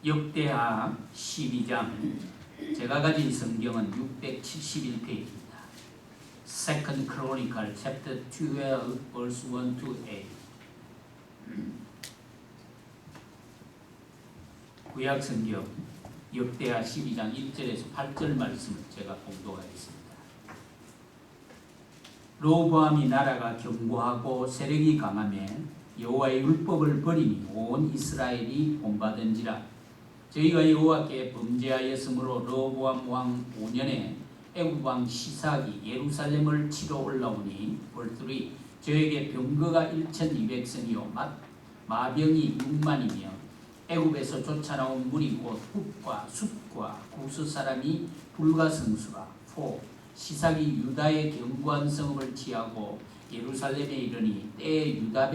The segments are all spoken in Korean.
역대하 12장, 제가 가진 성경은 671페이지입니다. Second Chronicle chapter 12 verse 1 to 8. 구약 성경 역대하 12장 1절에서 8절 말씀을 제가 공독하겠습니다. 르호보암이 나라가 견고하고 세력이 강하며 여호와의 율법을 버리니 온 이스라엘이 본받은지라. 저희가 여호와께 범죄하였으므로 르호보암 왕 5년에 애굽 왕 시삭이 예루살렘을 치러 올라오니 벌들이 저에게 병거가 1200선이요 마병이 6만이며 애굽에서 쫓아나온 무리 곧 훗과 숫과 구스 사람이 불가성수라. 시삭이 유다의 견고한 성읍을 취하고 예루살렘에 이르니 때에 유다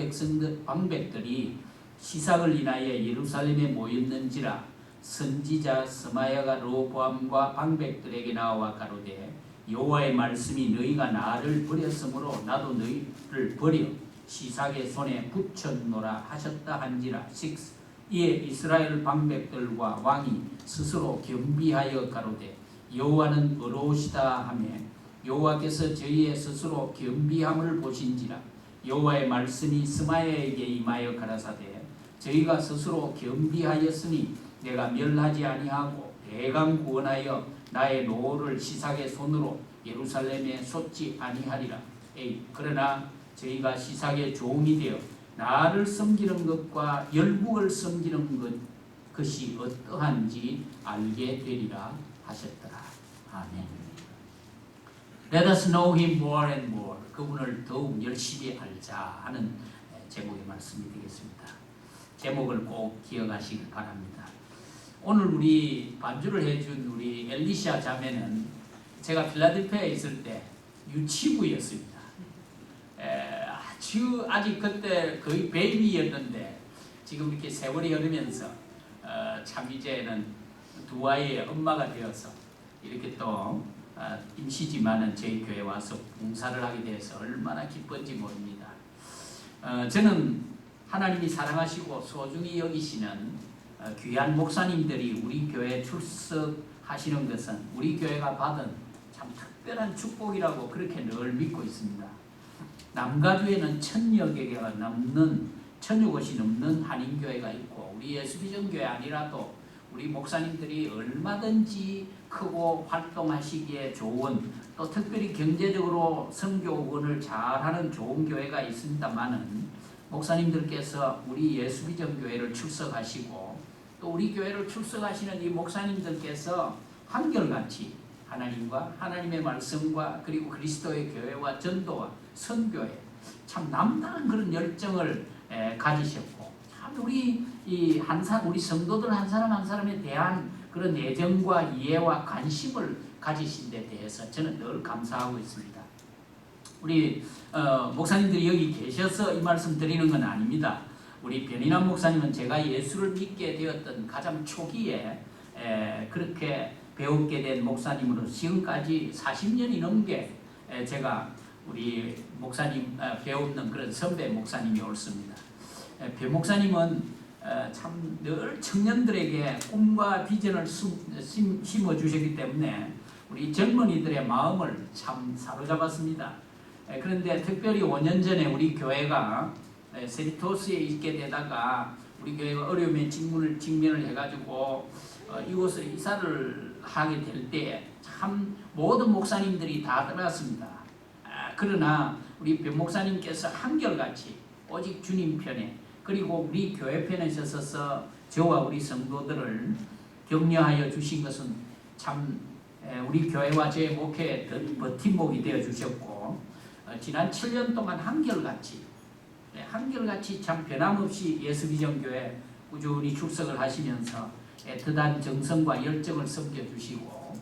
방백들이 시삭을 인하여 예루살렘에 모였는지라. 선지자 스마야가 르호보암과 방백들에게 나와 가로되 여호와의 말씀이 너희가 나를 버렸으므로 나도 너희를 버려 시삭의 손에 붙였노라 하셨다 한지라. 6. 이에 이스라엘 방백들과 왕이 스스로 겸비하여 가로되 여호와는 의로우시다 하며 여호와께서 저희의 스스로 겸비함을 보신지라. 여호와의 말씀이 스마야에게 임하여 가라사대 저희가 스스로 겸비하였으니 내가 멸하지 아니하고 대강 구원하여 나의 노를 시삭의 손으로 예루살렘에 쏟지 아니하리라. 그러나 저희가 시삭의 종이 되어 나를 섬기는 것과 열국을 섬기는 것이 어떠한지 알게 되리라 하셨더라. 아멘. Let us know him more and more. 그분을 더욱 열심히 알자 하는 제목의 말씀이 되겠습니다. 제목을 꼭 기억하시길 바랍니다. 오늘 우리 반주를 해준 우리 엘리샤 자매는 제가 필라델피아에 있을 때 유치부였습니다. 아직 그때 거의 베이비였는데 지금 이렇게 세월이 흐르면서 참 이제는 두 아이의 엄마가 되어서 이렇게 또 임시지만은 저희 교회에 와서 봉사를 하게 돼서 얼마나 기쁜지 모릅니다. 저는 하나님이 사랑하시고 소중히 여기시는 귀한 목사님들이 우리 교회에 출석하시는 것은 우리 교회가 받은 참 특별한 축복이라고 그렇게 늘 믿고 있습니다. 남가주에는 1000여 개가 넘는 1000여 곳이 넘는 한인교회가 있고 우리 예수비전교회 아니라도 우리 목사님들이 얼마든지 크고 활동하시기에 좋은 또 특별히 경제적으로 선교원을 잘하는 좋은 교회가 있습니다만은 목사님들께서 우리 예수비전교회를 출석하시고 또 우리 교회를 출석하시는 이 목사님들께서 한결같이 하나님과 하나님의 말씀과 그리고 그리스도의 교회와 전도와 선교에 참 남다른 그런 열정을 가지셨고 참 우리 우리 성도들 한 사람 한 사람에 대한 그런 애정과 이해와 관심을 가지신 데 대해서 저는 늘 감사하고 있습니다. 우리 목사님들이 여기 계셔서 이 말씀 드리는 건 아닙니다. 우리 변인환 목사님은 제가 예수를 믿게 되었던 가장 초기에 그렇게 배우게 된 목사님으로 지금까지 40년이 넘게 제가 우리 목사님 배우는 그런 선배 목사님이 옳습니다. 변 목사님은 참 늘 청년들에게 꿈과 비전을 심어주셨기 때문에 우리 젊은이들의 마음을 참 사로잡았습니다. 그런데 특별히 5년 전에 우리 교회가 세리토스에 있게 되다가 우리 교회가 어려움에 직면을 해가지고 이곳을 이사를 하게 될 때 참 모든 목사님들이 다 떠났습니다. 그러나 우리 변 목사님께서 한결같이 오직 주님 편에 그리고 우리 교회 편에 서서 저와 우리 성도들을 격려하여 주신 것은 참 우리 교회와 저의 목회에 버팀목이 되어 주셨고 지난 7년 동안 한결같이 참 변함없이 예수비전교회 꾸준히 출석을 하시면서 애틋한 정성과 열정을 섬겨주시고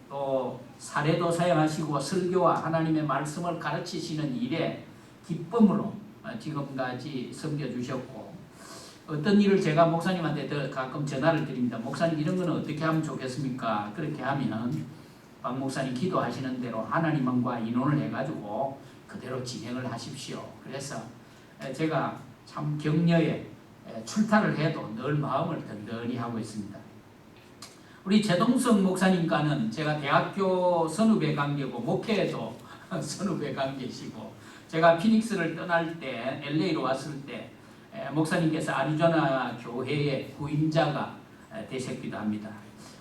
또 사례도 사용하시고 설교와 하나님의 말씀을 가르치시는 일에 기쁨으로 지금까지 섬겨주셨고 어떤 일을 제가 목사님한테 가끔 전화를 드립니다. 목사님 이런 거는 어떻게 하면 좋겠습니까? 그렇게 하면 박 목사님 기도하시는 대로 하나님과 인원을 해가지고 그대로 진행을 하십시오. 그래서 제가 참 격려에 출타를 해도 늘 마음을 든든히 하고 있습니다. 우리 최동석 목사님과는 제가 대학교 선후배 관계고 목회에도 선후배 관계시고, 제가 피닉스를 떠날 때 LA로 왔을 때 목사님께서 아리조나 교회의 구임자가 되셨기도 합니다.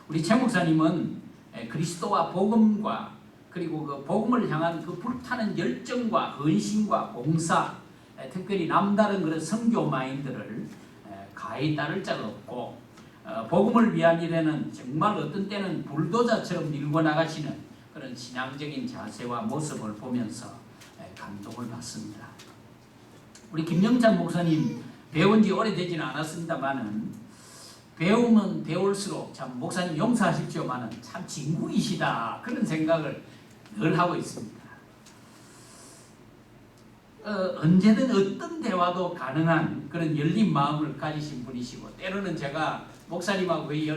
우리 최 목사님은 그리스도와 복음과 그리고 그 복음을 향한 그 불타는 열정과 헌신과 봉사, 특별히 남다른 그런 선교 마인드를 가히 따를 자가 없고, 복음을 위한 일에는 정말 어떤 때는 불도저처럼 밀고 나가시는 그런 신앙적인 자세와 모습을 보면서 감동을 받습니다. 우리 김영찬 목사님 배운 지 오래되지는 않았습니다만은, 배우면 배울수록 참 목사님 용서하십시오만은 참 진국이시다, 그런 생각을 늘 하고 있습니다. 언제든 어떤 대화도 가능한 그런 열린 마음을 가지신 분이시고, 때로는 제가 목사님하고 거의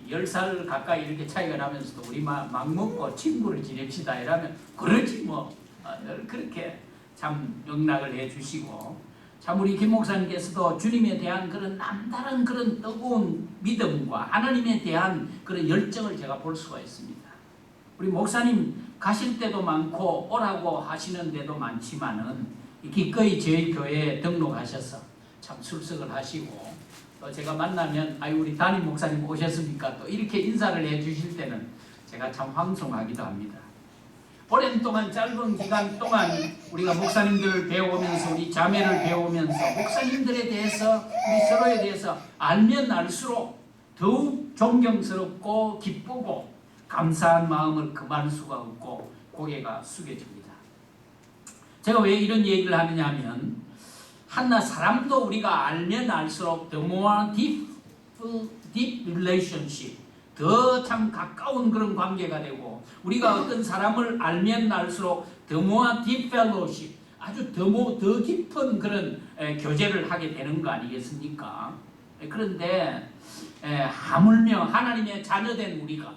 10살 가까이 이렇게 차이가 나면서도 우리 막 먹고 친구를 지냅시다 이러면 그러지 뭐, 늘 그렇게 참 용납을 해주시고, 참 우리 김 목사님께서도 주님에 대한 그런 남다른 그런 뜨거운 믿음과 하나님에 대한 그런 열정을 제가 볼 수가 있습니다. 우리 목사님 가실 때도 많고 오라고 하시는 데도 많지만은 기꺼이 저희 교회에 등록하셔서 참 출석을 하시고, 또 제가 만나면 아유 우리 담임 목사님 오셨습니까? 또 이렇게 인사를 해 주실 때는 제가 참 황송하기도 합니다. 오랜 동안 짧은 기간 동안 우리가 목사님들을 배워오면서, 우리 자매를 배워오면서 목사님들에 대해서, 우리 서로에 대해서 알면 알수록 더욱 존경스럽고 기쁘고 감사한 마음을 금할 수가 없고 고개가 숙여집니다. 제가 왜 이런 얘기를 하느냐 하면, 하나 사람도 우리가 알면 알수록 the more deep relationship, 더 참 가까운 그런 관계가 되고, 우리가 어떤 사람을 알면 알수록 the more deep fellowship, 아주 더 깊은 그런 교제를 하게 되는 거 아니겠습니까? 그런데 하물며 하나님의 자녀된 우리가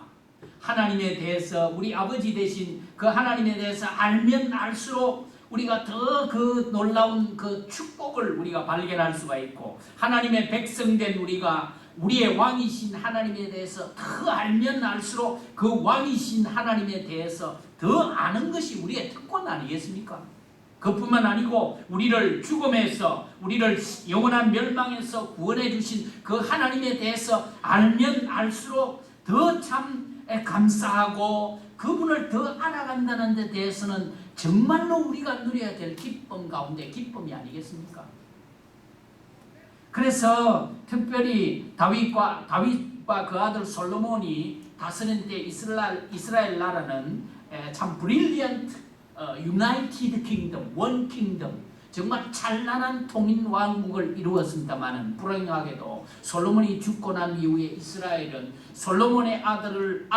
하나님에 대해서, 우리 아버지 되신 그 하나님에 대해서 알면 알수록 우리가 더 그 놀라운 그 축복을 우리가 발견할 수가 있고, 하나님의 백성된 우리가 우리의 왕이신 하나님에 대해서 더 알면 알수록 그 왕이신 하나님에 대해서 더 아는 것이 우리의 특권 아니겠습니까? 그뿐만 아니고 우리를 죽음에서, 우리를 영원한 멸망에서 구원해 주신 그 하나님에 대해서 알면 알수록 더 참 감사하고, 그분을 더 알아간다는 데 대해서는 정말로 우리가 누려야 될 기쁨 가운데 기쁨이 아니겠습니까? 그래서 특별히 다윗과 그 아들 솔로몬이 다스린 때 이스라엘 나라는 참 brilliant, united kingdom, one kingdom, 정말 찬란한 통일 왕국을 이루었습니다마는, 불행하게도 솔로몬이 죽고 난 이후에 이스라엘은 솔로몬의 아들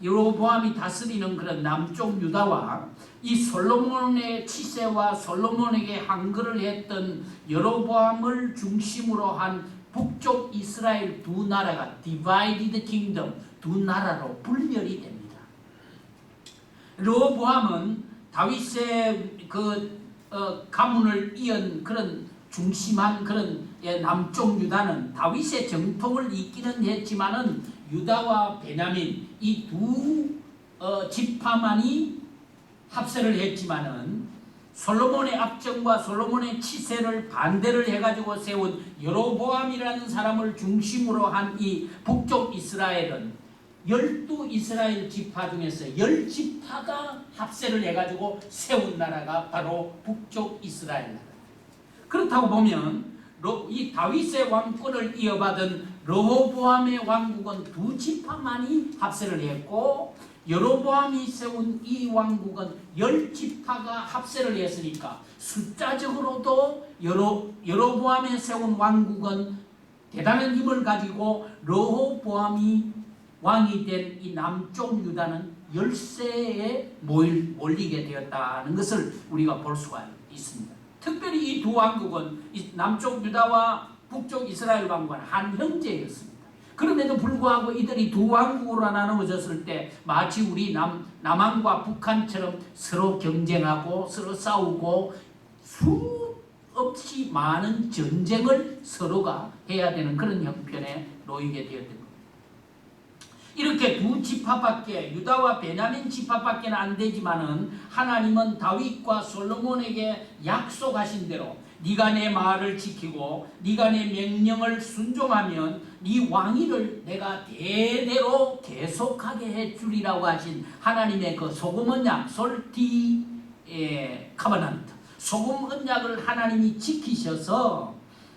여로보암이 다스리는 그런 남쪽 유다와 이 솔로몬의 치세와 솔로몬에게 항거를 했던 여로보암을 중심으로 한 북쪽 이스라엘 두 나라가 divided kingdom, 두 나라로 분열이 됩니다. 여로보암은 다윗의 가문을 이은 그런 중심한 그런 남쪽 유다는 다윗의 정통을 잇기는 했지만은 유다와 베냐민 이 두 지파만이 합세를 했지만은, 솔로몬의 압정과 솔로몬의 치세를 반대를 해가지고 세운 여로보암이라는 사람을 중심으로 한 이 북쪽 이스라엘은 12 이스라엘 지파 중에서 10지파가 합세를 해가지고 세운 나라가 바로 북쪽 이스라엘 나라. 그렇다고 보면 이 다윗의 왕권을 이어받은 르호보암의 왕국은 두 지파만이 합세를 했고, 여로보암이 세운 이 왕국은 10지파가 합세를 했으니까 숫자적으로도 여로보암이 세운 왕국은 대단한 힘을 가지고 르호보암이 왕이 된 이 남쪽 유다는 열세에 몰리게 되었다는 것을 우리가 볼 수가 있습니다. 특별히 이 두 왕국은 이 남쪽 유다와 북쪽 이스라엘 왕국은 한 형제였습니다. 그럼에도 불구하고 이들이 두 왕국으로 나누어졌을 때 마치 우리 남한과 북한처럼 서로 경쟁하고 서로 싸우고 없이 많은 전쟁을 서로가 해야 되는 그런 형편에 놓이게 되었던 겁니다. 이렇게 두 지파밖에, 유다와 베냐민 지파밖에는 안 되지만은 하나님은 다윗과 솔로몬에게 약속하신 대로 네가 내 말을 지키고 네가 내 명령을 순종하면 네 왕위를 내가 대대로 계속하게 해주리라고 하신 하나님의 그 소금 언약, 솔티 카바난트, 소금 언약을 하나님이 지키셔서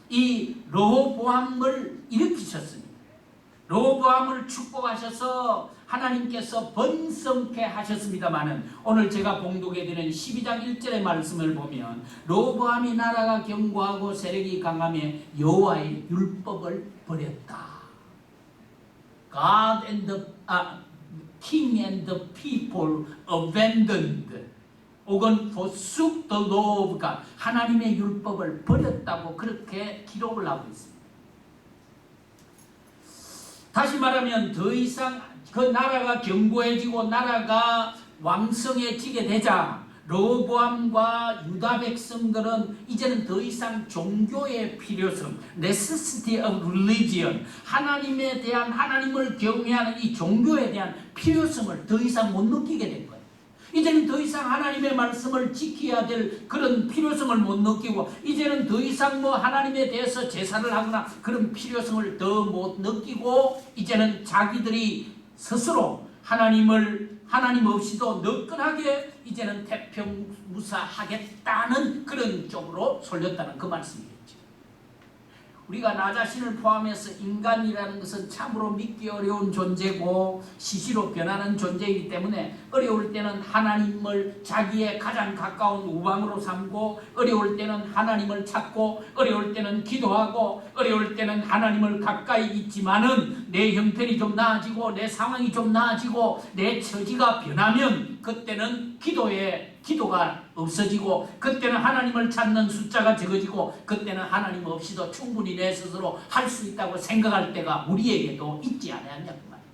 이 르호보암을 일으키셨습니다. 르호보암을 축복하셔서 하나님께서 번성케 하셨습니다마는 오늘 제가 봉독해 드리는 12장 1절의 말씀을 보면 르호보암이 나라가 견고하고 세력이 강하며 여호와의 율법을 버렸다. God and the king and the people abandoned 혹은 forsook the law of God, 하나님의 율법을 버렸다고 그렇게 기록을 하고 있습니다. 다시 말하면 더 이상 그 나라가 견고해지고 나라가 왕성해지게 되자 르호보암과 유다 백성들은 이제는 더 이상 종교의 필요성, necessity of religion, 하나님에 대한, 하나님을 경외하는 이 종교에 대한 필요성을 더 이상 못 느끼게 된 거예요. 이제는 더 이상 하나님의 말씀을 지켜야 될 그런 필요성을 못 느끼고 이제는 더 이상 뭐 하나님에 대해서 제사를 하거나 그런 필요성을 더 못 느끼고 이제는 자기들이 스스로 하나님 없이도 너끈하게 이제는 태평무사하겠다는 그런 쪽으로 쏠렸다는 그 말씀이겠죠. 우리가 나 자신을 포함해서 인간이라는 것은 참으로 믿기 어려운 존재고 시시로 변하는 존재이기 때문에 어려울 때는 하나님을 자기의 가장 가까운 우방으로 삼고 어려울 때는 하나님을 찾고 어려울 때는 기도하고 어려울 때는 하나님을 가까이 있지만은 내 형편이 좀 나아지고 내 상황이 좀 나아지고 내 처지가 변하면 그때는 기도가 없어지고 그때는 하나님을 찾는 숫자가 적어지고 그때는 하나님 없이도 충분히 내 스스로 할 수 있다고 생각할 때가 우리에게도 있지 않았냐고 말이죠.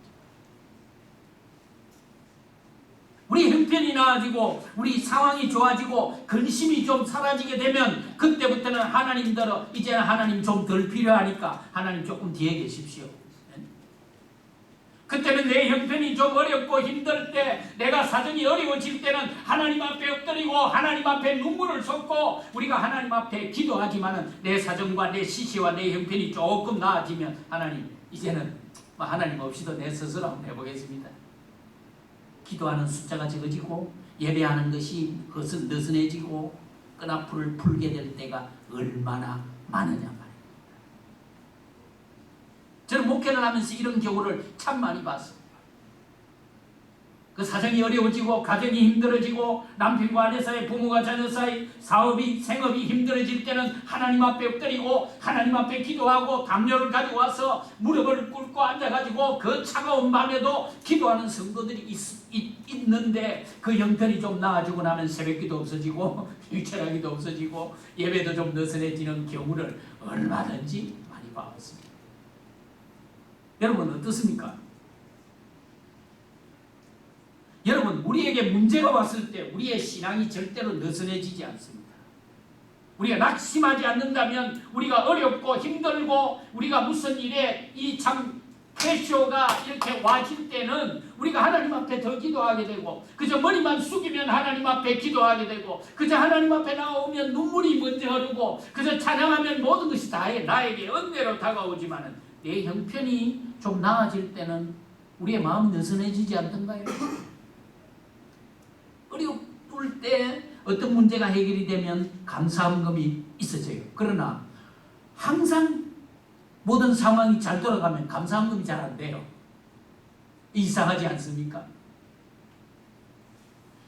우리 형편이 나아지고 우리 상황이 좋아지고 근심이 좀 사라지게 되면 그때부터는 하나님대로 이제는 하나님 좀 덜 필요하니까 하나님 조금 뒤에 계십시오. 그때는 내 형편이 좀 어렵고 힘들 때 내가 사정이 어려워질 때는 하나님 앞에 엎드리고 하나님 앞에 눈물을 쏟고 우리가 하나님 앞에 기도하지만은 내 사정과 내 시시와 내 형편이 조금 나아지면 하나님 이제는 하나님 없이도 내 스스로 한번 해보겠습니다. 기도하는 숫자가 적어지고 예배하는 것이 느슨해지고 끈앞을 풀게 될 때가 얼마나 많으냐 말이에요. 저는 목회를 하면서 이런 경우를 참 많이 봤어요. 그 사정이 어려워지고 가정이 힘들어지고 남편과 아내 사이, 부모가 자녀 사이, 사업이 생업이 힘들어질 때는 하나님 앞에 엎드리고 하나님 앞에 기도하고 담요를 가지고 와서 무릎을 꿇고 앉아가지고 그 차가운 밤에도 기도하는 성도들이 있는데 그 형편이 좀 나아지고 나면 새벽기도 없어지고 유철하기도 없어지고 예배도 좀 느슨해지는 경우를 얼마든지 많이 봐왔습니다. 여러분 어떻습니까? 여러분 우리에게 문제가 왔을 때 우리의 신앙이 절대로 느슨해지지 않습니다. 우리가 낙심하지 않는다면 우리가 어렵고 힘들고 우리가 무슨 일에 이 참 프레셔가 이렇게 와질 때는 우리가 하나님 앞에 더 기도하게 되고 그저 머리만 숙이면 하나님 앞에 기도하게 되고 그저 하나님 앞에 나오면 눈물이 먼저 흐르고 그저 찬양하면 모든 것이 다 나에게 은혜로 다가오지만은 내 형편이 좀 나아질 때는 우리의 마음이 느슨해지지 않던가요? 어려울 때 어떤 문제가 해결이 되면 감사함이 있어져요. 그러나 항상 모든 상황이 잘 돌아가면 감사함이 잘 안 돼요. 이상하지 않습니까?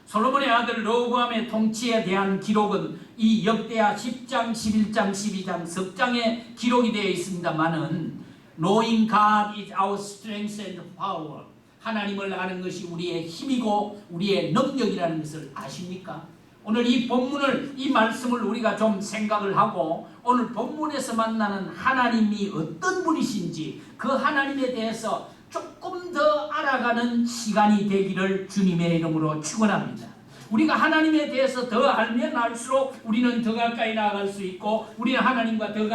솔로몬의 아들 르호보암의 통치에 대한 기록은 이 역대하 10장, 11장, 12장 석 장에 기록이 되어 있습니다만은 Knowing God is our strength and power. 하나님을 아는 것이 우리의 힘이고 우리의 능력이라는 것을 아십니까? 오늘 이 본문을, 이 말씀을 우리가 좀 생각을 하고 오늘 본문에서 만나는 하나님이 어떤 분이신지 그 하나님에 대해서 조금 더 알아가는 시간이 되기를 주님의 이름으로 축원합니다. 우리가 하나님에 대해서 더 알면 알수록 우리는 더 가까이 나아갈 수 있고 우리는 하나님과 더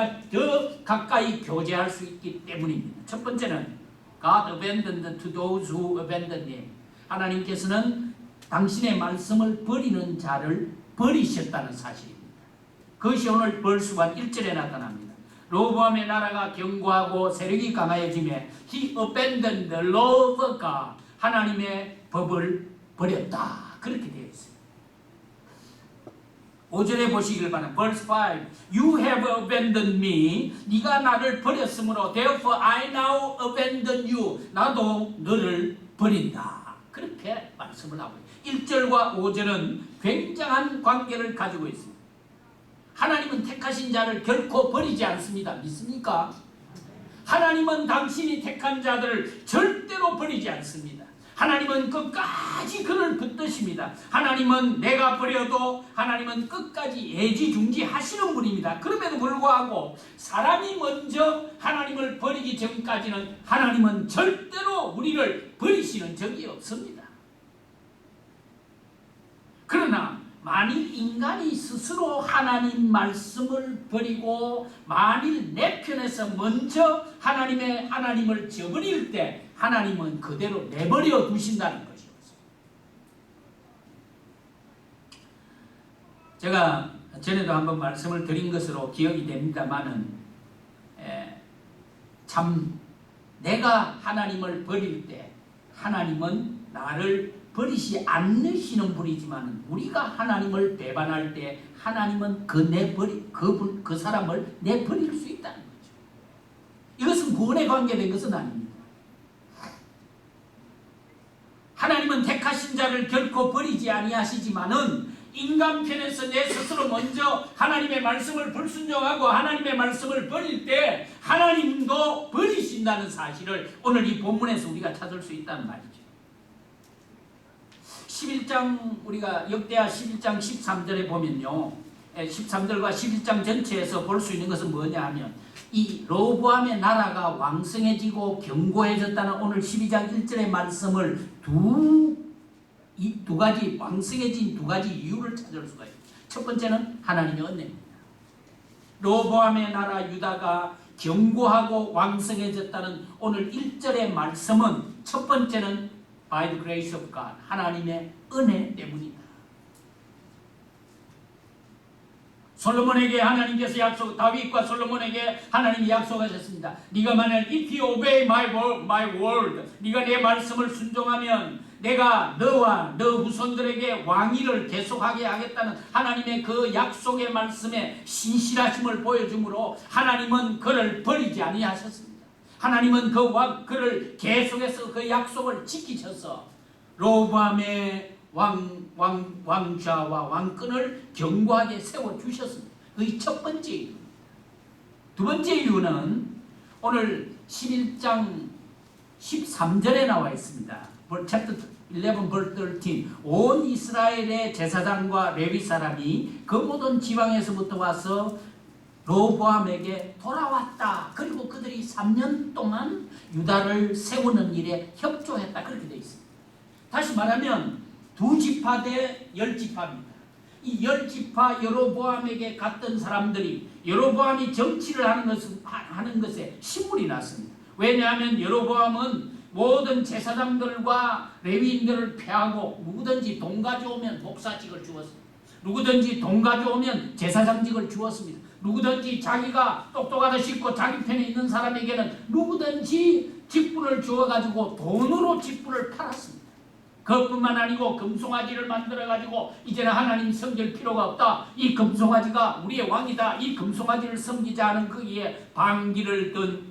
가까이 교제할 수 있기 때문입니다. 첫 번째는 God abandoned to those who abandoned him. 하나님께서는 당신의 말씀을 버리는 자를 버리셨다는 사실입니다. 그것이 오늘 벌수관 1절에 나타납니다. 로보암의 나라가 견고하고 세력이 강하여지매 He abandoned the law of God. 하나님의 법을 버렸다. 그렇게 되어 있습니다. 5절에 보시길 바랍니다. Verse 5 You have abandoned me. 네가 나를 버렸으므로 Therefore I now abandon you. 나도 너를 버린다. 그렇게 말씀을 하고 있습니다. 1절과 5절은 굉장한 관계를 가지고 있습니다. 하나님은 택하신 자를 결코 버리지 않습니다. 믿습니까? 하나님은 당신이 택한 자들을 절대로 버리지 않습니다. 하나님은 끝까지 그를 붙드십니다. 하나님은 내가 버려도 하나님은 끝까지 애지중지하시는 분입니다. 그럼에도 불구하고 사람이 먼저 하나님을 버리기 전까지는 하나님은 절대로 우리를 버리시는 적이 없습니다. 그러나 만일 인간이 스스로 하나님 말씀을 버리고 만일 내 편에서 먼저 하나님을 저버릴 때 하나님은 그대로 내버려 두신다는 것이었습니다. 제가 전에도 한번 말씀을 드린 것으로 기억이 됩니다만은 참 내가 하나님을 버릴 때 하나님은 나를 버리지 않으시는 분이지만 우리가 하나님을 배반할 때 하나님은 그 사람을 내버릴 수 있다는 거죠. 이것은 구원에 관계된 것은 아닙니다. 하나님은 택하신 자를 결코 버리지 아니하시지만은 인간 편에서 내 스스로 먼저 하나님의 말씀을 불순종하고 하나님의 말씀을 버릴 때 하나님도 버리신다는 사실을 오늘 이 본문에서 우리가 찾을 수 있다는 말이죠. 11장 우리가 역대하 11장 13절에 보면요. 13절과 11장 전체에서 볼 수 있는 것은 뭐냐 하면 이 로보암의 나라가 왕성해지고 견고해졌다는 오늘 12장 1절의 말씀을 두 가지 왕성해진 두 가지 이유를 찾을 수가 있습니다. 첫 번째는 하나님의 은혜입니다. 로보암의 나라 유다가 견고하고 왕성해졌다는 오늘 1절의 말씀은 첫 번째는 by the grace of God, 하나님의 은혜 때문이다. 솔로몬에게 하나님께서 다윗과 솔로몬에게 하나님이 약속하셨습니다. 네가 만약 if you obey my word, 네가 내 말씀을 순종하면 내가 너와 너 후손들에게 왕위를 계속하게 하겠다는 하나님의 그 약속의 말씀에 신실하심을 보여주므로 하나님은 그를 버리지 아니하셨습니다. 하나님은 그를 계속해서 그 약속을 지키셔서 로보암의 왕좌와 왕권을 견고하게 세워주셨습니다. 그게 첫 번째 이유입니다. 두 번째 이유는 오늘 11장 13절에 나와 있습니다. chapter 11 verse 13 온 이스라엘의 제사장과 레위 사람이 그 모든 지방에서부터 와서 로보암에게 돌아왔다. 그리고 그들이 3년 동안 유다를 세우는 일에 협조했다. 그렇게 되어 있습니다. 다시 말하면 두 지파 대 10지파입니다. 이 10지파 여로보암에게 갔던 사람들이 여로보암이 정치를 하는 것에 신물이 났습니다. 왜냐하면 여로보암은 모든 제사장들과 레위인들을 패하고 누구든지 돈 가져오면 목사직을 주었습니다. 누구든지 돈 가져오면 제사장직을 주었습니다. 누구든지 자기가 똑똑하다 싶고 자기 편에 있는 사람에게는 누구든지 직분을 주어가지고 돈으로 직분을 팔았습니다. 그것뿐만 아니고 금송아지를 만들어가지고 이제는 하나님 섬길 필요가 없다. 이 금송아지가 우리의 왕이다. 이 금송아지를 섬기자 하는 거기에 반기를 든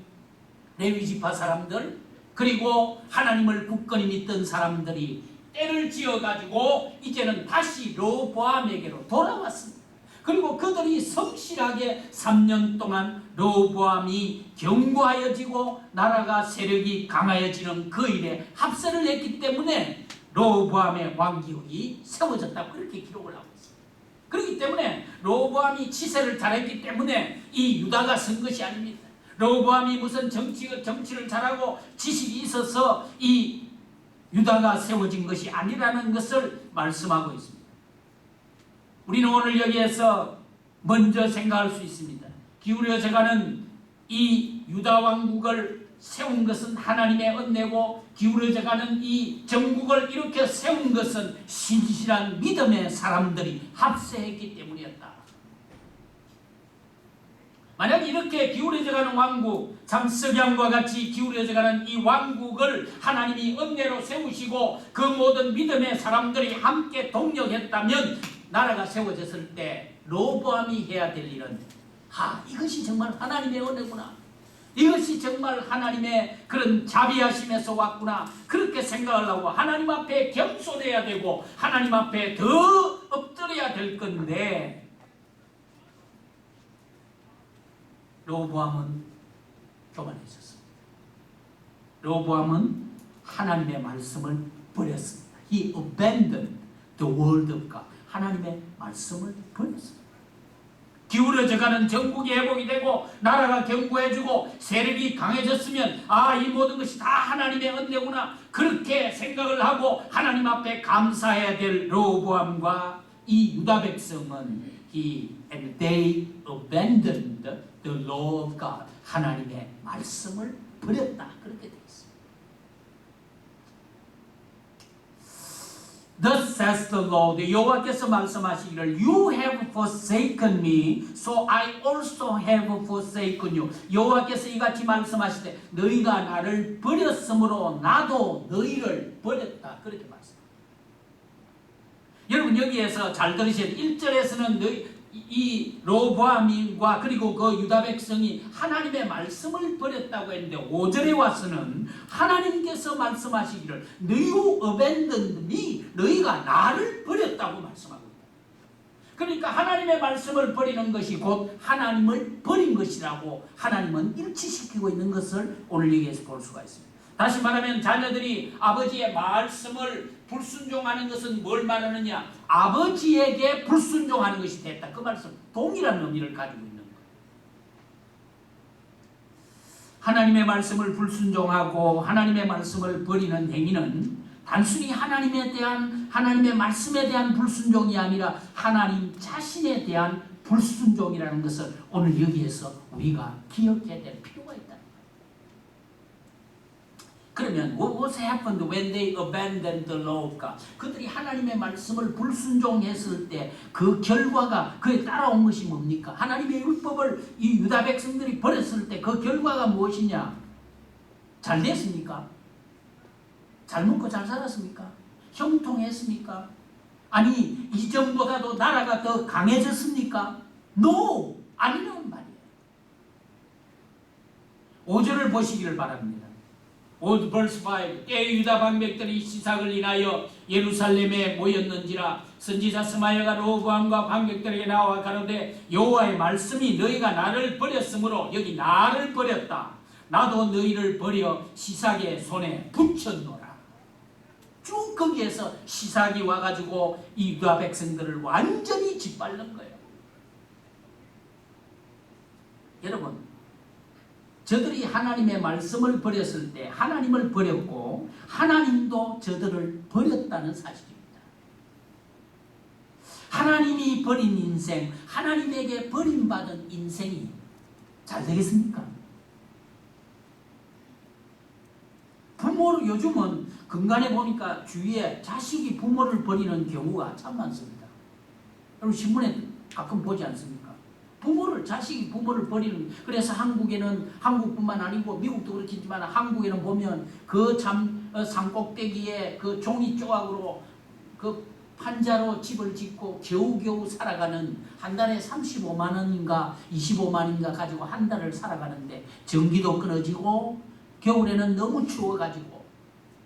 레위지파 사람들 그리고 하나님을 굳건히 믿던 사람들이 때를 지어가지고 이제는 다시 로보암에게로 돌아왔습니다. 그리고 그들이 성실하게 3년 동안 로보암이 견고하여지고 나라가 세력이 강하여지는 그 일에 합세를 했기 때문에 로보암의 왕기옥이 세워졌다고 그렇게 기록을 하고 있습니다. 그렇기 때문에 로보암이 치세를 잘했기 때문에 이 유다가 선 것이 아닙니다. 로보암이 무슨 정치를 잘하고 지식이 있어서 이 유다가 세워진 것이 아니라는 것을 말씀하고 있습니다. 우리는 오늘 여기에서 먼저 생각할 수 있습니다. 기울여져가는 이 유다 왕국을 세운 것은 하나님의 은혜고, 기울어져가는 이 정국을 이렇게 세운 것은 신실한 믿음의 사람들이 합세했기 때문이었다. 만약 이렇게 기울어져가는 왕국, 참 석양과 같이 기울어져가는 이 왕국을 하나님이 은혜로 세우시고 그 모든 믿음의 사람들이 함께 동력했다면, 나라가 세워졌을 때 로보암이 해야 될 일은, 이것이 정말 하나님의 은혜구나, 이것이 정말 하나님의 그런 자비하심에서 왔구나, 그렇게 생각을 하고 하나님 앞에 겸손해야 되고 하나님 앞에 더 엎드려야 될 건데, 로보암은 교만해졌습니다. 로보암은 하나님의 말씀을 버렸습니다. He abandoned the word of God. 하나님의 말씀을 버렸습니다. 기울어져가는 전국이 회복이 되고 나라가 견고해지고 세력이 강해졌으면, 이 모든 것이 다 하나님의 은혜구나, 그렇게 생각을 하고 하나님 앞에 감사해야 될 로보암과 이 유다 백성은 and they abandoned the law of God. 하나님의 말씀을 버렸다, 그렇게 되어 있습니다. Thus says the Lord, 여호와께서 말씀하시기를, You have forsaken me, so I also have forsaken you. 여호와께서 이같이 말씀하시되, 너희가 나를 버렸으므로 나도 너희를 버렸다, 그렇게 말씀합니다. 여러분, 여기에서 잘 들으셔야 돼요. 1절에서는 이 로보암과 그리고 그 유다 백성이 하나님의 말씀을 버렸다고 했는데, 5절에 와서는 하나님께서 말씀하시기를 You abandoned me, 너희가 나를 버렸다고 말씀하고 있다. 그러니까 하나님의 말씀을 버리는 것이 곧 하나님을 버린 것이라고 하나님은 일치시키고 있는 것을 오늘 여기에서 볼 수가 있습니다. 다시 말하면 자녀들이 아버지의 말씀을 불순종하는 것은 뭘 말하느냐? 아버지에게 불순종하는 것이 됐다. 그 말씀 동일한 의미를 가지고 있는 거예요. 하나님의 말씀을 불순종하고 하나님의 말씀을 버리는 행위는 단순히 하나님의 말씀에 대한 불순종이 아니라 하나님 자신에 대한 불순종이라는 것을 오늘 여기에서 우리가 기억해야 될 필요가 있다. 그러면 what happened when they abandoned the law of God? 그들이 하나님의 말씀을 불순종했을 때 그 결과가, 그에 따라온 것이 뭡니까? 하나님의 율법을 이 유다 백성들이 버렸을 때 그 결과가 무엇이냐? 잘 됐습니까? 잘 먹고 잘 살았습니까? 형통했습니까? 아니, 이전보다도 나라가 더 강해졌습니까? No! 아니란 말이에요. 5절을 보시기를 바랍니다. verse 5. 때에 유다 방백들이 시삭을 인하여 예루살렘에 모였는지라 선지자 스마야가 로보암과 방백들에게 나와 가로되, 여호와의 말씀이 너희가 나를 버렸으므로, 여기 나를 버렸다, 나도 너희를 버려 시삭의 손에 붙였노라. 쭉 거기에서 시삭이 와가지고 이 유다 백성들을 완전히 짓밟는 거예요. 여러분, 저들이 하나님의 말씀을 버렸을 때 하나님을 버렸고 하나님도 저들을 버렸다는 사실입니다. 하나님이 버린 인생, 하나님에게 버림받은 인생이 잘 되겠습니까? 부모를, 요즘은 근간에 보니까 주위에 자식이 부모를 버리는 경우가 참 많습니다. 여러분 신문에 가끔 보지 않습니까? 자식이 부모를 버리는. 그래서 한국에는, 한국뿐만 아니고 미국도 그렇겠지만 한국에는 보면 그 산꼭대기에 그 종이 조각으로 그 판자로 집을 짓고 겨우겨우 살아가는, 한 달에 35만 원인가 25만인가 가지고 한 달을 살아가는데 전기도 끊어지고 겨울에는 너무 추워가지고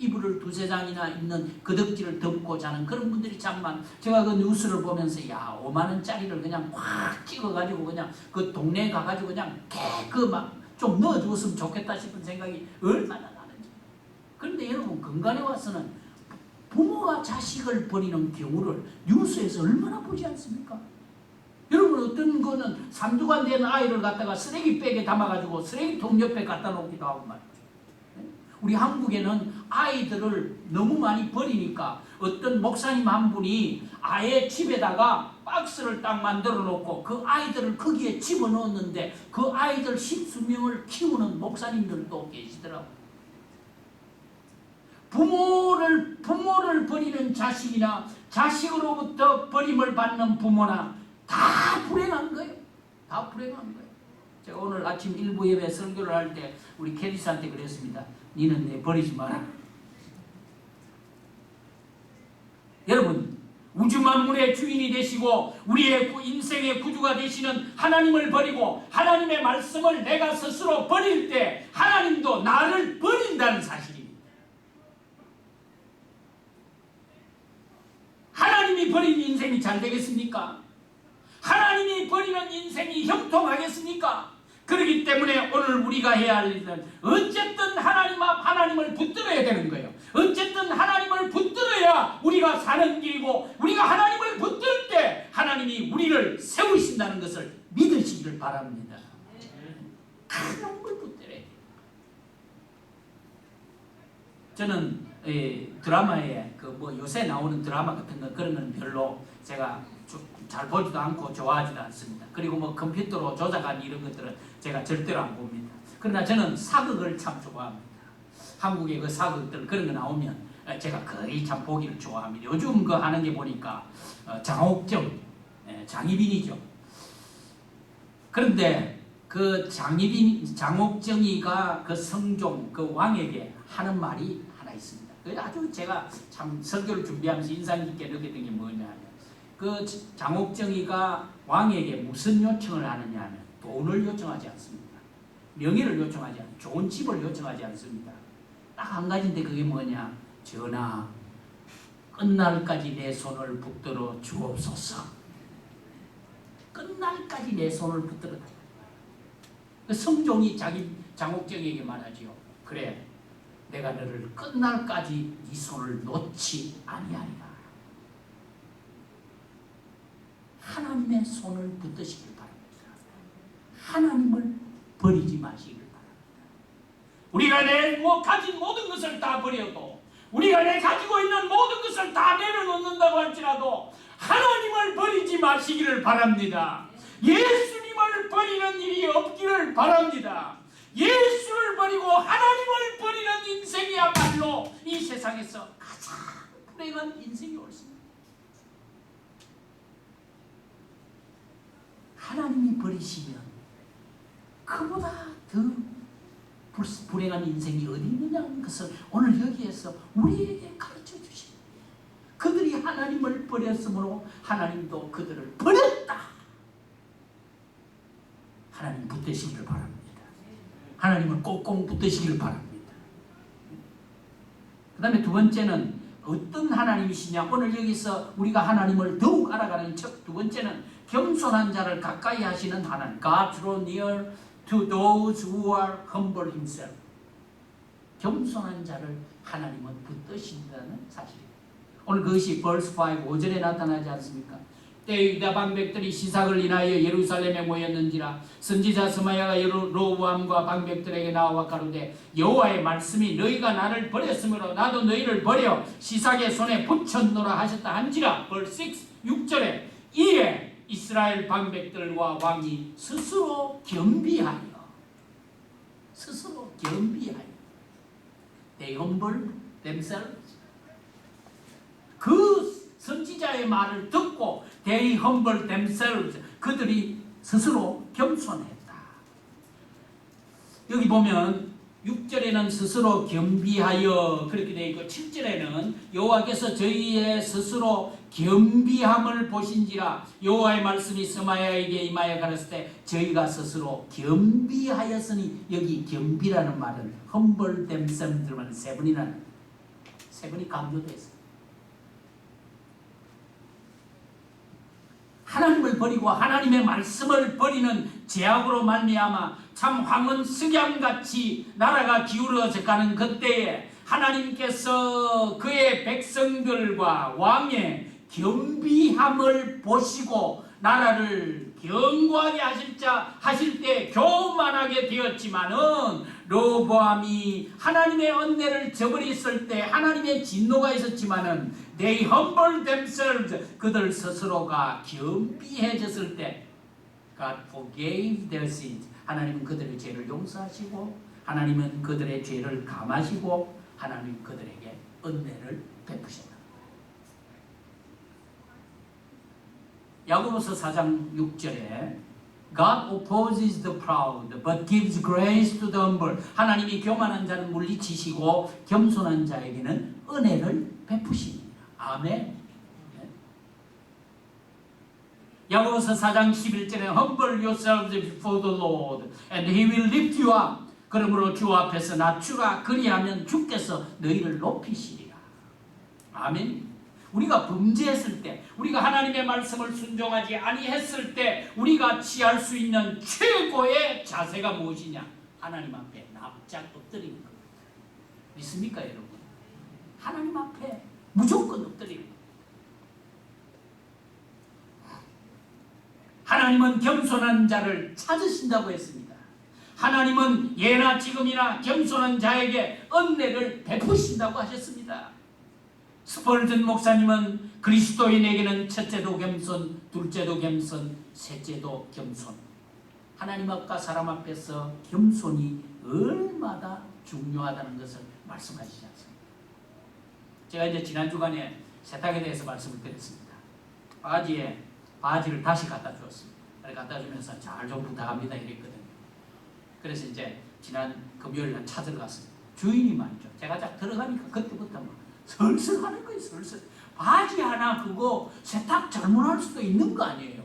이불을 두세 장이나 있는 그덕지를 덮고 자는 그런 분들이 참 많아. 제가 그 뉴스를 보면서 5만 원짜리를 그냥 확 찍어가지고 그냥 그 동네에 가가지고 그냥 막 좀 넣어주었으면 좋겠다 싶은 생각이 얼마나 나는지. 그런데 여러분, 근간에 와서는 부모가 자식을 버리는 경우를 뉴스에서 얼마나 보지 않습니까? 여러분, 어떤 거는 3주간 된 아이를 갖다가 쓰레기백에 담아가지고 쓰레기통 옆에 갖다 놓기도 하고 말이죠. 우리 한국에는 아이들을 너무 많이 버리니까 어떤 목사님 한 분이 아예 집에다가 박스를 딱 만들어 놓고 그 아이들을 거기에 집어넣었는데 그 아이들 10수명을 키우는 목사님들도 계시더라고요. 부모를 버리는 자식이나 자식으로부터 버림을 받는 부모나 다 불행한 거예요. 다 불행한 거예요. 제가 오늘 아침 일부 예배 설교를 할 때 우리 캐리스한테 그랬습니다. 니는 내 버리지 마라. 여러분, 우주 만물의 주인이 되시고 우리의 인생의 구주가 되시는 하나님을 버리고 하나님의 말씀을 내가 스스로 버릴 때 하나님도 나를 버린다는 사실입니다. 하나님이 버린 인생이 잘 되겠습니까? 하나님이 버리는 인생이 형통하겠습니까? 그렇기 때문에 오늘 우리가 해야 할 일은 어쨌든 하나님 앞 하나님을 붙들어야 되는 거예요. 어쨌든 하나님을 붙들어야 우리가 사는 길이고 우리가 하나님을 붙들 때 하나님이 우리를 세우신다는 것을 믿으시기를 바랍니다. 하나님을 붙들어야 돼요. 저는 드라마에 요새 나오는 드라마 같은 거 그런 건 별로 제가 잘 보지도 않고 좋아하지도 않습니다. 그리고 컴퓨터로 조작한 이런 것들은 제가 절대로 안 봅니다. 그러나 저는 사극을 참 좋아합니다. 한국의 그 사극들 그런 거 나오면 제가 거의 참 보기를 좋아합니다. 요즘 그 하는 게 보니까 장옥정, 장희빈이죠. 그런데 그 장옥정이가 그 성종, 그 왕에게 하는 말이 하나 있습니다. 아주 제가 참 설교를 준비하면서 인상 깊게 느꼈던 게 뭐냐면 그 장옥정이가 왕에게 무슨 요청을 하느냐 하면 돈을 요청하지 않습니다. 명예를 요청하지 않습니다. 좋은 집을 요청하지 않습니다. 딱 한 가지인데 그게 뭐냐? 전하, 끝날까지 내 손을 붙들어 주옵소서. 끝날까지 내 손을 붙들어. 그 성종이 장옥정에게 말하지요. 그래, 내가 너를 끝날까지 네 손을 놓지 아니하리라. 하나님의 손을 붙드시길 바랍니다. 하나님을 버리지 마시길 바랍니다. 우리가 가진 모든 것을 다 버려도 우리가 가지고 있는 모든 것을 다 내려놓는다고 할지라도 하나님을 버리지 마시기를 바랍니다. 예수님을 버리는 일이 없기를 바랍니다. 예수를 버리고 하나님을 버리는 인생이야말로 이 세상에서 가장 불행한 인생이 옳습니다. 하나님이 버리시면 그보다 더 불행한 인생이 어디 있느냐는 것을 오늘 여기에서 우리에게 가르쳐 주십니다. 그들이 하나님을 버렸으므로 하나님도 그들을 버렸다. 하나님 붙드시기를 바랍니다. 하나님을 꼭꼭 붙드시기를 바랍니다. 그 다음에 두 번째는 어떤 하나님이시냐. 오늘 여기서 우리가 하나님을 더욱 알아가는 두 번째는 겸손한 자를 가까이 하시는 하나님. God drew near to those who are humble himself. 겸손한 자를 하나님은 붙드신다는 사실입니다. 오늘 그것이 verse 5, 5절에 나타나지 않습니까? 때에 유다 방백들이 시삭을 인하여 예루살렘에 모였는지라 선지자 스마야가 여로보암과 방백들에게 나와 가로되 여호와의 말씀이 너희가 나를 버렸으므로 나도 너희를 버려 시삭의 손에 붙였노라 하셨다 한지라. verse 6, 6절에 이에 이스라엘 방백들과 왕이 스스로 겸비하여 they humble themselves. 그 선지자의 말을 듣고 they humble themselves. 그들이 스스로 겸손했다. 여기 보면 6절에는 스스로 겸비하여 그렇게 되어 있고 7절에는 여호와께서 저희의 스스로 겸비함을 보신지라 여호와의 말씀이 스마야에게 임하여 가르칠 때 저희가 스스로 겸비하였으니 여기 겸비라는 말은 humble themselves만 세 번이 강조되어 있습니다. 하나님을 버리고 하나님의 말씀을 버리는 죄악으로 말미암아 참 황혼 석양같이 나라가 기울어져 가는 그때에 하나님께서 그의 백성들과 왕의 겸비함을 보시고 나라를 견고하게 하실 때 교만하게 되었지만은 르호보암이 하나님의 은혜를 저버렸을 때 하나님의 진노가 있었지만은 they humbled themselves 그들 스스로가 겸비해졌을 때 God forgave their sins 하나님은 그들의 죄를 용서하시고 하나님은 그들의 죄를 감하시고 하나님은 그들에게 은혜를 베푸신다. 야고보서 4장 6절에 God opposes the proud but gives grace to the humble 하나님이 교만한 자는 물리치시고 겸손한 자에게는 은혜를 베푸십니다. 아멘. 야고보서 4장 11절에 Humble yourselves before the Lord and He will lift you up 그러므로 주 앞에서 낮추라 그리하면 주께서 너희를 높이시리라. 아멘. 우리가 범죄했을 때 우리가 하나님의 말씀을 순종하지 아니했을 때 우리가 취할 수 있는 최고의 자세가 무엇이냐? 하나님 앞에 납작 엎드리는 겁니다. 믿습니까 여러분? 하나님 앞에 무조건 엎드리는 겁니다. 하나님은 겸손한 자를 찾으신다고 했습니다. 하나님은 예나 지금이나 겸손한 자에게 은혜를 베푸신다고 하셨습니다. 스펄전 목사님은 그리스도인에게는 첫째도 겸손, 둘째도 겸손, 셋째도 겸손. 하나님 앞과 사람 앞에서 겸손이 얼마나 중요하다는 것을 말씀하시지 않습니까? 제가 이제 지난 주간에 세탁에 대해서 말씀을 드렸습니다. 바지를 다시 갖다 주었습니다. 갖다 주면서 잘 좀 부탁합니다 이랬거든요. 그래서 이제 지난 금요일 날 찾으러 갔습니다. 주인이 말이죠. 제가 딱 들어가니까 그때부터 막 슬슬 하는 거예요. 슬슬. 바지 하나 그거 세탁 잘못할 수도 있는 거 아니에요.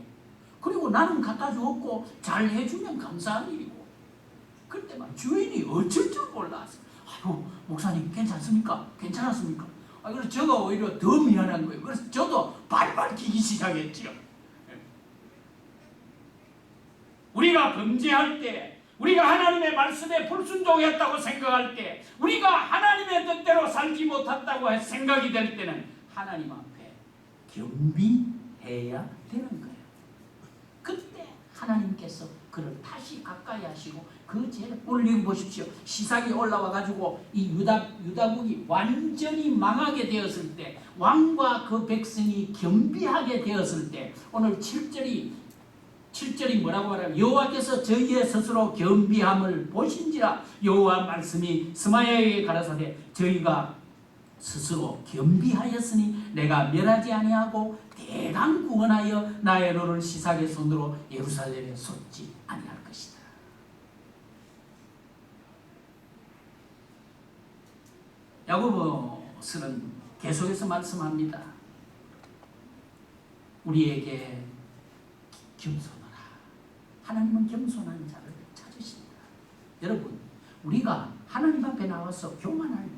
그리고 나는 갖다 주었고 잘 해주면 감사한 일이고. 그때 막 주인이 어쩔 줄 몰랐어요. 아유 목사님 괜찮습니까? 괜찮았습니까? 그래서 저가 오히려 더 미안한 거예요. 그래서 저도 발발 기기 시작했죠. 우리가 범죄할 때 우리가 하나님의 말씀에 불순종했다고 생각할 때 우리가 하나님의 뜻대로 살지 못했다고 생각이 될 때는 하나님 앞에 겸비해야 되는 거예요. 그때 하나님께서 그를 다시 가까이 하시고 그 죄를 올리고 보십시오. 시삭이 올라와 가지고 이 유다국이 완전히 망하게 되었을 때 왕과 그 백성이 겸비하게 되었을 때 오늘 7절이 뭐라고 말하면 여호와께서 저희의 스스로 겸비함을 보신지라 여호와 말씀이 스마야에게 가라사대 저희가 스스로 겸비하였으니 내가 멸하지 아니하고 대강 구원하여 나의 노를 시삭의 손으로 예루살렘에 쏟지 아니할 것이다. 야고보서는 계속해서 말씀합니다. 우리에게 겸손하라. 하나님은 겸손한 자를 찾으신다. 여러분, 우리가 하나님 앞에 나와서 교만할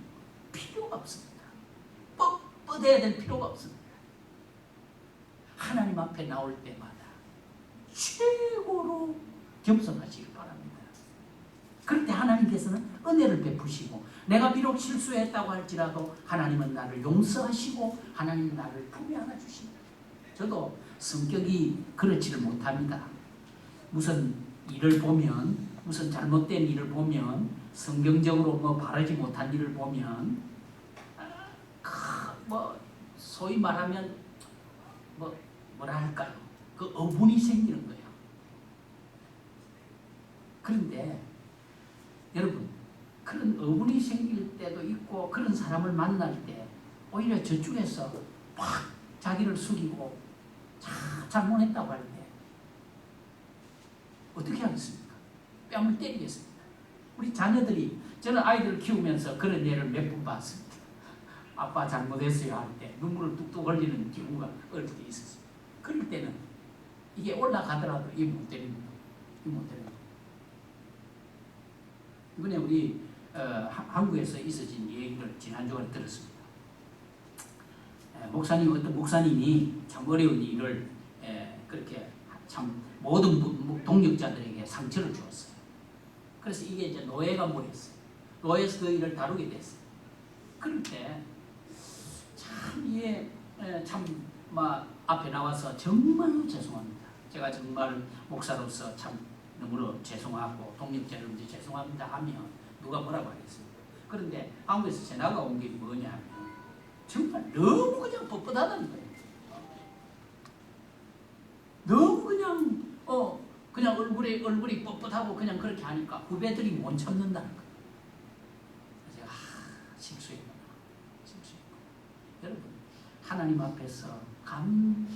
필요가 없습니다. 뻣뻣해야 될 필요가 없습니다. 하나님 앞에 나올 때마다 최고로 겸손하시길 바랍니다. 그럴 때 하나님께서는 은혜를 베푸시고 내가 비록 실수했다고 할지라도 하나님은 나를 용서하시고 하나님은 나를 품에 안아주십니다. 저도 성격이 그렇지를 못합니다. 무슨 일을 보면 무슨 잘못된 일을 보면 성경적으로 뭐 바르지 못한 일을 보면 소위 말하면 뭐라 할까요? 그 어분이 생기는 거예요. 그런데 여러분 그런 어분이 생길 때도 있고 그런 사람을 만날 때 오히려 저쪽에서 막 자기를 숙이고 잘못했다고 할 때 어떻게 하겠습니까? 뺨을 때리겠습니다. 우리 자녀들이 저는 아이들을 키우면서 그런 예를 몇 번 봤습니다. 아빠 잘못했어요 할 때 눈물을 뚝뚝 흘리는 경우가 어릴 때 있었어요. 그럴 때는 이게 올라가더라도 이 못 때립니다. 이 못 때립니다. 이번에 우리 한국에서 있어진 얘기를 지난주에 들었습니다. 어떤 목사님이 참 어려운 일을 그렇게 참 모든 동력자들에게 상처를 주었어요. 그래서 이게 이제 노예가 몰렸어요. 노예에서 그 일을 다루게 됐어요. 그럴 때 참 이게 참 막 앞에 나와서 정말로 죄송합니다. 제가 정말 목사로서 참 너무나 죄송하고 동력자로서 죄송합니다 하면 누가 뭐라고 하겠습니까? 그런데 한국에서 전화가 온 게 뭐냐면 정말 너무 그냥 뻣뻣하다는 거예요. 너무 그냥 얼굴이 뻣뻣하고 그냥 그렇게 하니까 후배들이 못 참는다는 거예요. 제가 실수했구나. 여러분 하나님 앞에서 참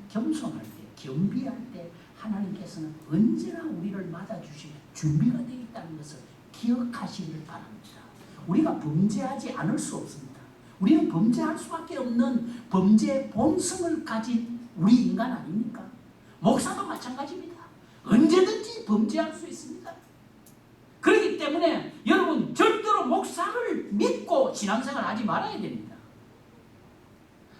겸손할 때, 겸비할 때 하나님께서는 언제나 우리를 맞아주실 준비가 되어 있다는 것을 기억하시길 바랍니다. 우리가 범죄하지 않을 수 없습니다. 우리는 범죄할 수밖에 없는 범죄의 본성을 가진 우리 인간 아닙니까? 목사도 마찬가지입니다. 언제든지 범죄할 수 있습니다. 그렇기 때문에 여러분 절대로 목사를 믿고 신앙생활 하지 말아야 됩니다.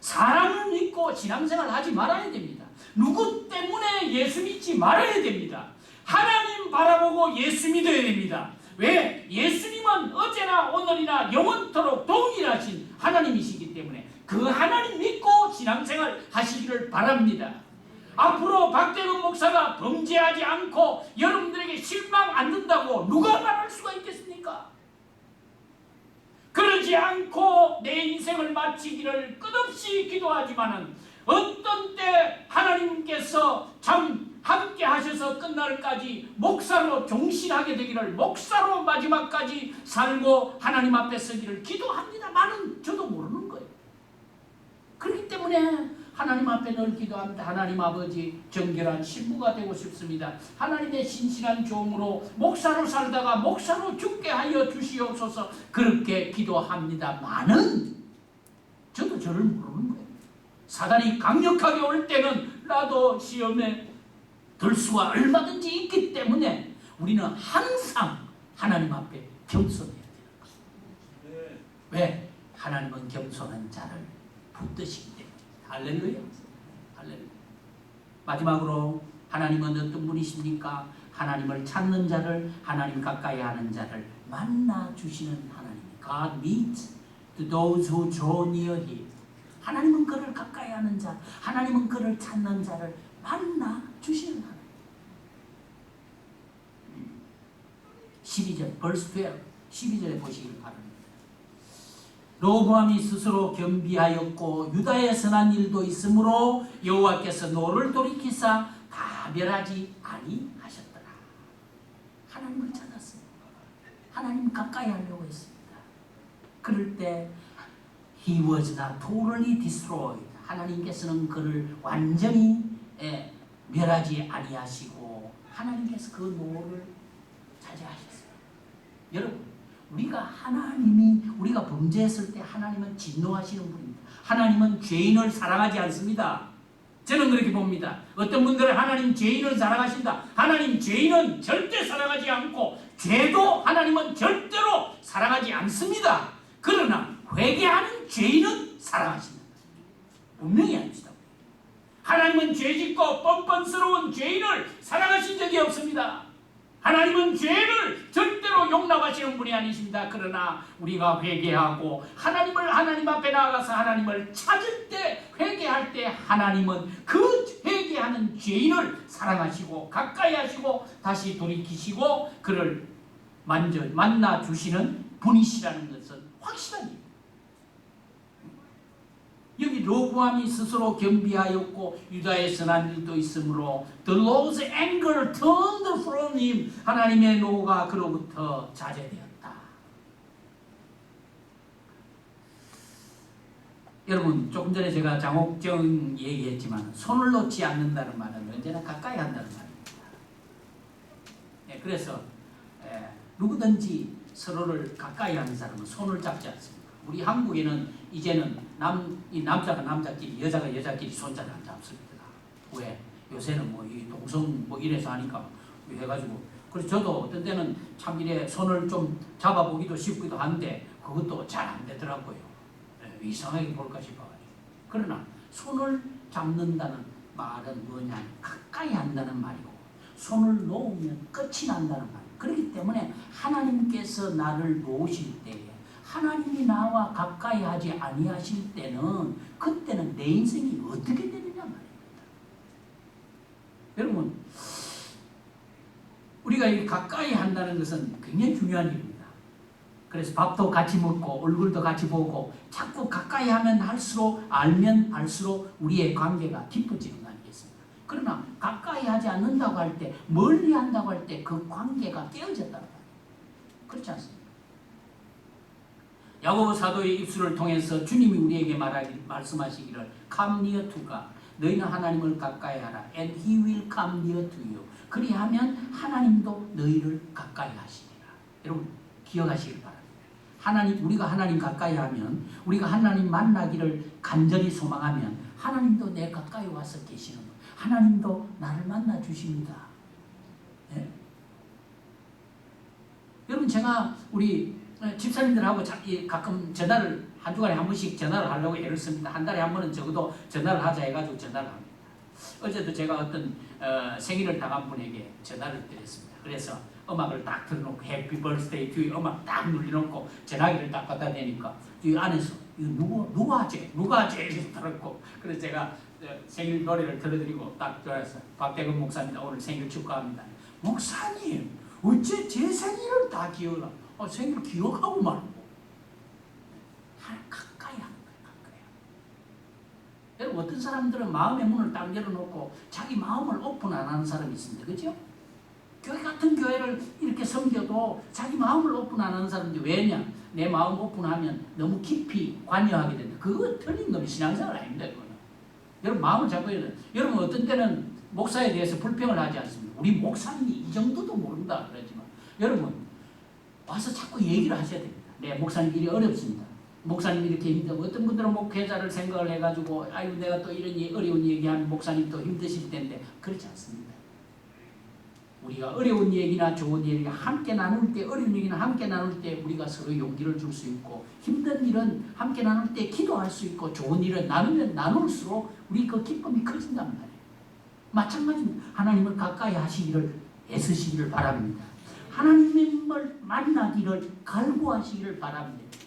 사람을 믿고 신앙생활 하지 말아야 됩니다. 누구 때문에 예수 믿지 말아야 됩니다. 하나님 바라보고 예수 믿어야 됩니다. 왜? 예수님은 어제나 오늘이나 영원토록 동일하신 하나님이시기 때문에 그 하나님 믿고 신앙생활 하시기를 바랍니다. 앞으로 박대근 목사가 범죄하지 않고 여러분들에게 실망 안 든다고 누가 말할 수가 있겠습니까? 그러지 않고 내 인생을 마치기를 끝없이 기도하지만은 어떤 때 하나님께서 참 함께 하셔서 끝날까지 목사로 종신하게 되기를, 목사로 마지막까지 살고 하나님 앞에 서기를 기도합니다만은 저도 모르는 거예요. 그렇기 때문에 하나님 앞에 늘 기도합니다. 하나님 아버지, 정결한 신부가 되고 싶습니다. 하나님의 신실한 종으로 목사로 살다가 목사로 죽게 하여 주시옵소서. 그렇게 기도합니다만은 저도 저를 모르는 거예요. 사단이 강력하게 올 때는 나도 시험에 들 수가 얼마든지 있기 때문에 우리는 항상 하나님 앞에 겸손해야 되는 거예요. 왜? 하나님은 겸손한 자를 붙드시기 때문에. 할렐루야. 할렐루야. 마지막으로 하나님은 어떤 분이십니까? 하나님을 찾는 자를, 하나님 가까이 하는 자를 만나 주시는 하나님. God meets to those who draw near Him. 하나님은 그를 가까이 하는 자, 하나님은 그를 찾는 자를 만나 주시는 하나님. 12절, verse 12, 12절에 보시길 바랍니다. 로보암이 스스로 겸비하였고 유다의 선한 일도 있으므로 여호와께서 노를 돌이키사 다 멸하지 아니하셨더라. 하나님을 찾았습니다. 하나님 가까이 하려고 했습니다. 그럴 때 He was not totally destroyed. 하나님께서는 그를 완전히 멸하지 아니하시고 하나님께서 그 노를 차지하셨어요. 여러분 우리가 범죄했을 때 하나님은 진노하시는 분입니다. 하나님은 죄인을 사랑하지 않습니다. 저는 그렇게 봅니다. 어떤 분들은 하나님 죄인을 사랑하신다. 하나님 죄인은 절대 사랑하지 않고 죄도 하나님은 절대로 사랑하지 않습니다. 그러나 회개하는 죄인은 사랑하신다. 분명히 합시다. 하나님은 죄짓고 뻔뻔스러운 죄인을 사랑하신 적이 없습니다. 하나님은 죄를 절대로 용납하시는 분이 아니십니다. 그러나 우리가 회개하고 하나님 앞에 나아가서 하나님을 찾을 때, 회개할 때 하나님은 그 회개하는 죄인을 사랑하시고 가까이 하시고 다시 돌이키시고 그를 만나 주시는 분이시라는 것은 확실합니다. 여기 로보암이 스스로 겸비하였고 유다의 선한 일도 있으므로 The Lord's anger turned from him. 하나님의 노가 그로부터 자제되었다. 여러분 조금 전에 제가 장옥정 얘기했지만 손을 놓지 않는다는 말은 언제나 가까이 한다는 말입니다. 그래서 누구든지 서로를 가까이 하는 사람은 손을 잡지 않습니다. 우리 한국에는 이제는 남자가 남자끼리 여자가 여자끼리 손자를 안 잡습니다. 왜? 요새는 이 동성 이래서 하니까 해가지고 그래서 저도 어떤 때는 참 이래 손을 좀 잡아보기도 싶기도 한데 그것도 잘 안 되더라고요. 이상하게 볼까 싶어가지고. 그러나 손을 잡는다는 말은 뭐냐? 가까이 한다는 말이고 손을 놓으면 끝이 난다는 말이에요. 그렇기 때문에 하나님께서 나를 놓으실 때에 하나님이 나와 가까이 하지 아니하실 때는 그때는 내 인생이 어떻게 되느냐 말입니다. 여러분, 우리가 이렇게 가까이 한다는 것은 굉장히 중요한 일입니다. 그래서 밥도 같이 먹고 얼굴도 같이 보고 자꾸 가까이 하면 할수록, 알면 알수록 우리의 관계가 깊어지는 거 아니겠습니까? 그러나 가까이 하지 않는다고 할 때, 멀리 한다고 할 때 그 관계가 깨어졌다는 거예요. 그렇지 않습니까? 야고보 사도의 입술을 통해서 주님이 우리에게 말씀하시기를 Come near to God. 너희는 하나님을 가까이 하라. And He will come near to you. 그리하면 하나님도 너희를 가까이 하시리라. 여러분 기억하시길 바랍니다. 우리가 하나님 가까이 하면, 우리가 하나님 만나기를 간절히 소망하면 하나님도 내 가까이 와서 계시는 거예요. 하나님도 나를 만나 주십니다. 네? 여러분 제가 우리 집사님들하고 가끔 전화를 한 주간에 한 번씩 전화를 하려고 애를 씁니다. 한 달에 한 번은 적어도 전화를 하자 해가지고 전화를 합니다. 어제도 제가 어떤 생일을 당한 분에게 전화를 드렸습니다. 그래서 음악을 딱 틀어놓고 해피 버스데이 뒤에 음악 딱 눌러놓고 전화기를 딱 갖다 대니까 이 안에서 이거 누가 하지? 이렇게 들었고, 그래서 제가 생일 노래를 들려드리고 딱 들어서 박대근 목사님 오늘 생일 축하합니다. 목사님 어째 제 생일을 다 기억나? 생일 기억하고 말고 가까이 하는 거예요. 가까이. 여러분 어떤 사람들은 마음의 문을 딱 열어놓고 자기 마음을 오픈 안 하는 사람이 있습니다. 그렇죠? 교회 같은 교회를 이렇게 섬겨도 자기 마음을 오픈 안 하는 사람인데, 왜냐? 내 마음 오픈하면 너무 깊이 관여하게 된다. 그거 틀린 놈이 신앙생활 아닙니다. 그거는. 여러분 마음을 잡아야 돼요. 여러분 어떤 때는 목사에 대해서 불평을 하지 않습니다. 우리 목사님이 이 정도도 모른다 그러지만, 여러분 와서 자꾸 얘기를 하셔야 됩니다. 네, 목사님 일이 어렵습니다. 목사님 이렇게 힘들고, 어떤 분들은 목회자를 생각을 해가지고 아유 내가 또 이런 어려운 얘기하면 목사님 또 힘드실 텐데, 그렇지 않습니다. 우리가 어려운 얘기나 좋은 얘기가 함께 나눌 때, 어려운 얘기는 함께 나눌 때 우리가 서로 용기를 줄 수 있고, 힘든 일은 함께 나눌 때 기도할 수 있고, 좋은 일은 나누면 나눌수록 우리 그 기쁨이 커진단 말이에요. 마찬가지입니다. 하나님을 가까이 하시기를 애쓰시기를 바랍니다. 하나님을 만나기를 갈구하시기를 바랍니다.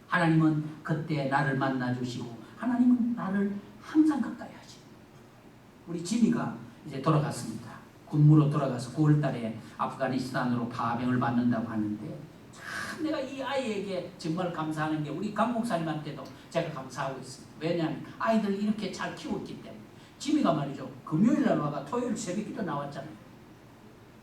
하나님은 그때 나를 만나주시고 하나님은 나를 항상 가까이 하십니다. 우리 지미가 이제 돌아갔습니다. 군무로 돌아가서 9월 달에 아프가니스탄으로 파병을 받는다고 하는데, 참 내가 이 아이에게 정말 감사하는 게 우리 강 목사님한테도 제가 감사하고 있습니다. 왜냐하면 아이들을 이렇게 잘 키웠기 때문에. 지미가 말이죠, 금요일 날 와가 토요일 새벽기도 나왔잖아요.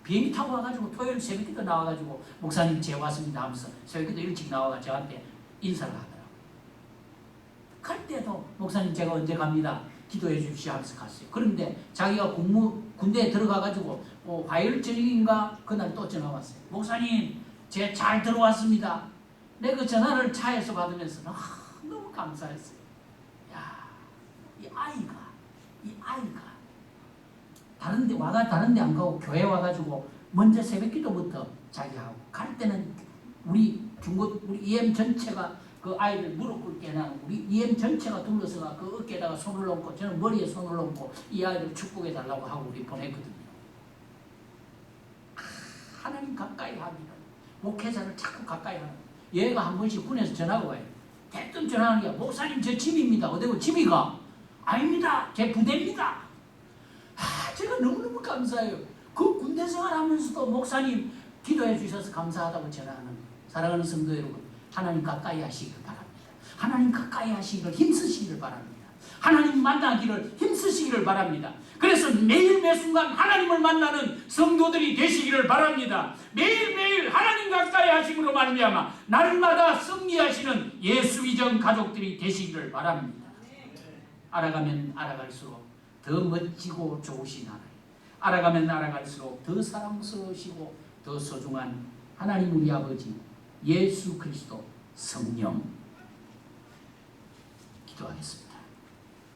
비행기 타고 와가지고 토요일 새벽기도 나와가지고 목사님 제 왔습니다 하면서 새벽기도 일찍 나와가 저한테 인사를 하더라고요. 갈 때도 목사님 제가 언제 갑니다, 기도해 주십시오 하면서 갔어요. 그런데 자기가 군대에 들어가가지고 화요일 저녁인가 그날 또 전화 왔어요. 목사님 제가 잘 들어왔습니다. 내가 그 전화를 차에서 받으면서 너무 감사했어요. 야, 이 아이가 다른데 안 가고 교회 와가지고 먼저 새벽기도부터 자기하고, 갈 때는 우리 EM 전체가 그 아이를 무릎 꿇게 해놔. 우리 EM 전체가 둘러서가 그 어깨에다가 손을 얹고, 저는 머리에 손을 얹고 이 아이를 축복해 달라고 하고 우리 보냈거든요. 하나님 가까이 하기는, 목회자를 자꾸 가까이 하는. 얘가 한 번씩 군에서 전화가 와요. 대뜸 전화하는 게 목사님 저 짐입니다. 어디고 짐이가? 아닙니다. 제 부대입니다. 제가 너무너무 감사해요. 그 군대 생활하면서도 목사님 기도해 주셔서 감사하다고 전화하는 사랑하는 성도 여러분, 하나님 가까이 하시기를 바랍니다. 하나님 가까이 하시기를 힘쓰시기를 바랍니다. 하나님 만나기를 힘쓰시기를 바랍니다. 그래서 매일 매 순간 하나님을 만나는 성도들이 되시기를 바랍니다. 매일매일 하나님 가까이 하심으로 말미암아 날마다 승리하시는 예수위정 가족들이 되시기를 바랍니다. 알아가면 알아갈수록 더 멋지고 좋으신 하나님, 알아가면 알아갈수록 더 사랑스러우시고 더 소중한 하나님 우리 아버지 예수 그리스도 성령, 기도하겠습니다.